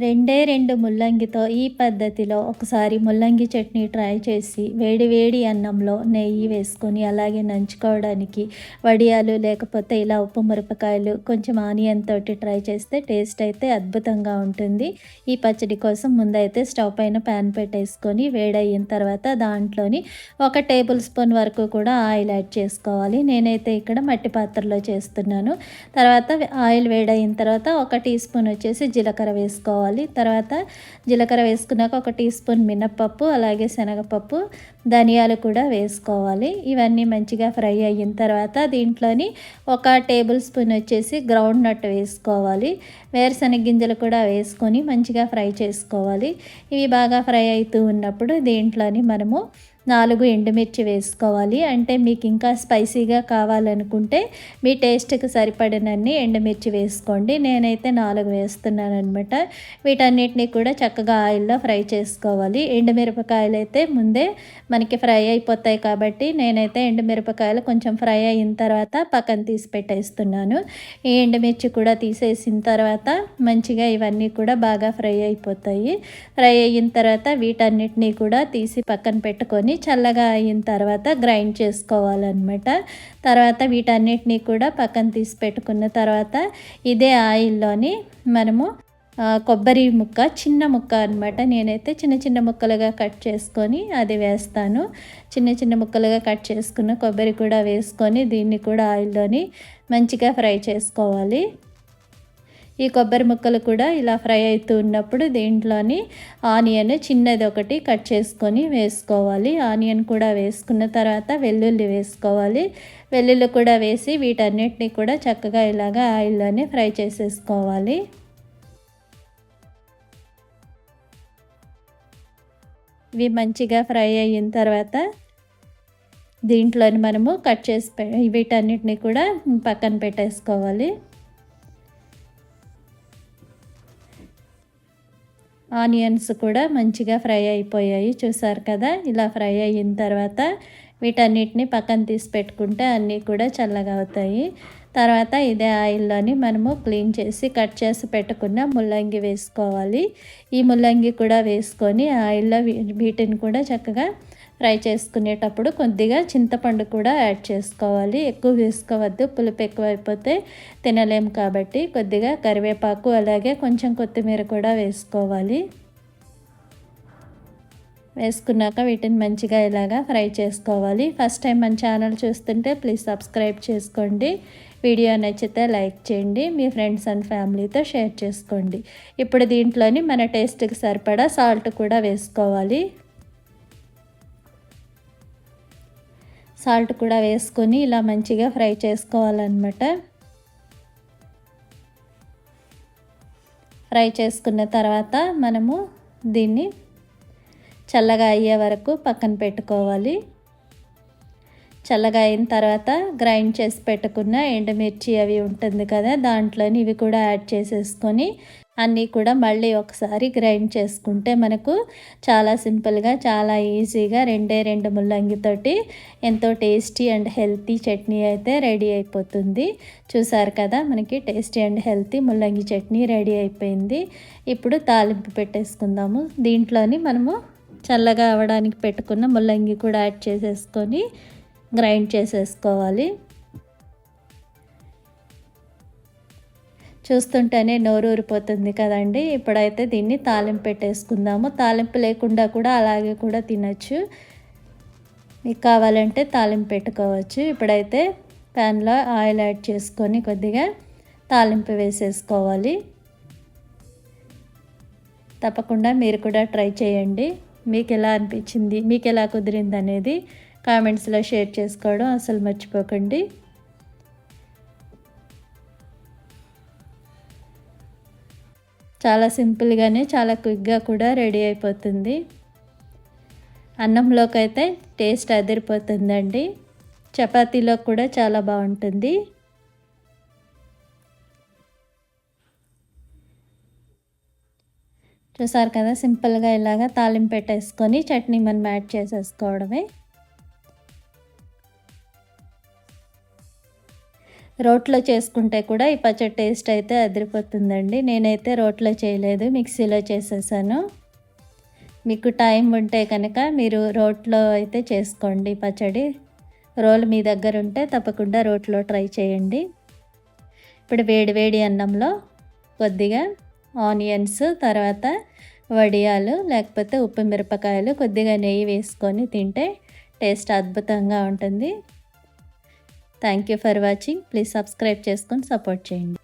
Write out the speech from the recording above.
రెండే 2 ముల్లంగితో ఈ పద్ధతిలో ఒకసారి ముల్లంగి చట్నీ ట్రై చేసి వేడి వేడి అన్నంలో నెయ్యి వేసుకొని అలాగే నంచుకోవడానికి వడియాలు లేకపోతే ఇలా ఉప్పు మిరపకాయలు కొంచెం ఆనియన్ తోటి ట్రై చేస్తే టేస్ట్ అయితే అద్భుతంగా ఉంటుంది. ఈ పచ్చడి కోసం ముందైతే స్టవ్ పైన ప్యాన్ పెట్టేసుకొని వేడయిన తర్వాత దాంట్లోని 1 టేబుల్ స్పూన్ వరకు కూడా ఆయిల్ యాడ్ చేసుకోవాలి. నేనైతే ఇక్కడ మట్టి పాత్రలో చేస్తున్నాను. తర్వాత ఆయిల్ వేడయిన తర్వాత 1 టీ స్పూన్ వచ్చేసి జీలకర్ర వేసుకోవాలి. తర్వాత జీలకర్ర వేసుకున్నాక 1 టీ స్పూన్ మినప్పప్పు అలాగే శనగపప్పు ధనియాలు కూడా వేసుకోవాలి. ఇవన్నీ మంచిగా ఫ్రై అయిన తర్వాత దీంట్లోని 1 టేబుల్ స్పూన్ వచ్చేసి గ్రౌండ్ నట్ వేసుకోవాలి. వేరుశనగ గింజలు కూడా వేసుకొని మంచిగా ఫ్రై చేసుకోవాలి. ఇవి బాగా ఫ్రై అవుతూ ఉన్నప్పుడు దీంట్లోని మనము 4 ఎండుమిర్చి వేసుకోవాలి. అంటే మీకు ఇంకా స్పైసీగా కావాలనుకుంటే మీ టేస్ట్కి సరిపడినన్ని ఎండుమిర్చి వేసుకోండి. నేనైతే 4 వేస్తున్నాను అనమాట. వీటన్నిటిని కూడా చక్కగా ఆయిల్లో ఫ్రై చేసుకోవాలి. ఎండుమిరపకాయలు అయితే ముందే మనకి ఫ్రై అయిపోతాయి కాబట్టి నేనైతే ఎండుమిరపకాయలు కొంచెం ఫ్రై అయిన తర్వాత పక్కన తీసి పెట్టేస్తున్నాను. ఈ ఎండుమిర్చి కూడా తీసేసిన తర్వాత మంచిగా ఇవన్నీ కూడా బాగా ఫ్రై అయిపోతాయి. ఫ్రై అయిన తర్వాత వీటన్నిటిని కూడా తీసి పక్కన పెట్టుకొని చల్లగా అయిన తర్వాత గ్రైండ్ చేసుకోవాలన్నమాట. తర్వాత వీటన్నిటిని కూడా పక్కన తీసి పెట్టుకున్న తర్వాత ఇదే ఆయిల్లోని మనము కొబ్బరి ముక్క చిన్న ముక్క అనమాట. నేనైతే చిన్న చిన్న ముక్కలుగా కట్ చేసుకొని అది వేస్తాను. చిన్న చిన్న ముక్కలుగా కట్ చేసుకున్న కొబ్బరి కూడా వేసుకొని దీన్ని కూడా ఆయిల్లోని మంచిగా ఫ్రై చేసుకోవాలి. ఈ కొబ్బరి ముక్కలు కూడా ఇలా ఫ్రై అవుతూ ఉన్నప్పుడు దీంట్లోని ఆనియన్ చిన్నది ఒకటి కట్ చేసుకొని వేసుకోవాలి. ఆనియన్ కూడా వేసుకున్న తర్వాత వెల్లుల్లి వేసుకోవాలి. వెల్లుల్లి కూడా వేసి వీటన్నిటిని కూడా చక్కగా ఇలాగా ఆయిల్లోనే ఫ్రై చేసేసుకోవాలి. ఇవి మంచిగా ఫ్రై అయిన తర్వాత దీంట్లోని మనము కట్ చేసి వీటన్నిటిని కూడా పక్కన పెట్టేసుకోవాలి. ఆనియన్స్ కూడా మంచిగా ఫ్రై అయిపోయాయి చూసారు కదా. ఇలా ఫ్రై అయిన తర్వాత వీటన్నిటిని పక్కన తీసి పెట్టుకుంటే అన్నీ కూడా చల్లగా అవుతాయి. తర్వాత ఇదే ఆయిల్లోని మనము క్లీన్ చేసి కట్ చేసి పెట్టుకున్న ముల్లంగి వేసుకోవాలి. ఈ ముల్లంగి కూడా వేసుకొని ఆయిల్లో వీటిని కూడా చక్కగా ఫ్రై చేసుకునేటప్పుడు కొద్దిగా చింతపండు కూడా యాడ్ చేసుకోవాలి. ఎక్కువ వేసుకోవద్దు, పులుపు ఎక్కువైపోతే తినలేము కాబట్టి. కొద్దిగా కరివేపాకు అలాగే కొంచెం కొత్తిమీర కూడా వేసుకోవాలి. వేసుకున్నాక వీటిని మంచిగా ఇలాగా ఫ్రై చేసుకోవాలి. ఫస్ట్ టైం మన ఛానల్ చూస్తుంటే ప్లీజ్ సబ్స్క్రైబ్ చేసుకోండి. వీడియో నచ్చితే లైక్ చేయండి. మీ ఫ్రెండ్స్ అండ్ ఫ్యామిలీతో షేర్ చేసుకోండి. ఇప్పుడు దీంట్లోని మన టేస్ట్కి సరిపడా సాల్ట్ కూడా వేసుకోవాలి. సాల్ట్ కూడా వేసుకొని ఇలా మంచిగా ఫ్రై చేసుకోవాలన్నమాట. ఫ్రై చేసుకున్న తర్వాత మనము దీన్ని చల్లగా అయ్యే వరకు పక్కన పెట్టుకోవాలి. చల్లగా అయిన తర్వాత గ్రైండ్ చేసి పెట్టుకున్న ఎండుమిర్చి అవి ఉంటుంది కదా, దాంట్లోని ఇవి కూడా యాడ్ చేసేసుకొని అన్నీ కూడా మళ్ళీ ఒకసారి గ్రైండ్ చేసుకుంటే మనకు చాలా సింపుల్గా చాలా ఈజీగా 2 ముల్లంగితోటి ఎంతో టేస్టీ అండ్ హెల్తీ చట్నీ అయితే రెడీ అయిపోతుంది. చూసారు కదా, మనకి టేస్టీ అండ్ హెల్తీ ముల్లంగి చట్నీ రెడీ అయిపోయింది. ఇప్పుడు తాలింపు పెట్టేసుకుందాము. దీంట్లోని మనము చల్లగా అవ్వడానికి పెట్టుకున్న ముల్లంగి కూడా యాడ్ చేసేసుకొని గ్రైండ్ చేసేసుకోవాలి. చూస్తుంటేనే నోరు ఊరిపోతుంది కదండి. ఇప్పుడైతే దీన్ని తాలింపు పెట్టేసుకుందాము. తాలింపు లేకుండా కూడా అలాగే కూడా తినచ్చు. మీకు కావాలంటే తాలింపు పెట్టుకోవచ్చు. ఇప్పుడైతే ప్యాన్లో ఆయిల్ యాడ్ చేసుకొని కొద్దిగా తాలింపు వేసేసుకోవాలి. తప్పకుండా మీరు కూడా ట్రై చేయండి. మీకు ఎలా అనిపించింది, మీకు ఎలా కుదిరింది అనేది కామెంట్స్లో షేర్ చేసుకోవడం అసలు మర్చిపోకండి. చాలా సింపుల్గానే చాలా క్విక్గా కూడా రెడీ అయిపోతుంది. అన్నంలోకి అయితే టేస్ట్ అదిరిపోతుందండి. చపాతీలో కూడా చాలా బాగుంటుంది. చూసారు కదా, సింపుల్గా ఇలాగా తాలింపు పెట్టేసుకొని చట్నీ మనం యాడ్ చేసేసుకోవడమే. రోట్లో చేసుకుంటే కూడా ఈ పచ్చడి టేస్ట్ అయితే అదిరిపోతుందండి. నేనైతే రోట్లో చేయలేదు, మిక్సీలో చేసేసాను. మీకు టైం ఉంటే కనుక మీరు రోట్లో అయితే చేసుకోండి పచ్చడి. రోలు మీ దగ్గర ఉంటే తప్పకుండా రోట్లో ట్రై చేయండి. ఇప్పుడు వేడి వేడి అన్నంలో కొద్దిగా ఆనియన్స్, తర్వాత వడియాలు లేకపోతే ఉప్పు మిరపకాయలు, కొద్దిగా నెయ్యి వేసుకొని తింటే టేస్ట్ అద్భుతంగా ఉంటుంది. Thank you for watching. Please subscribe చేసుకొని సపోర్ట్ చేయండి.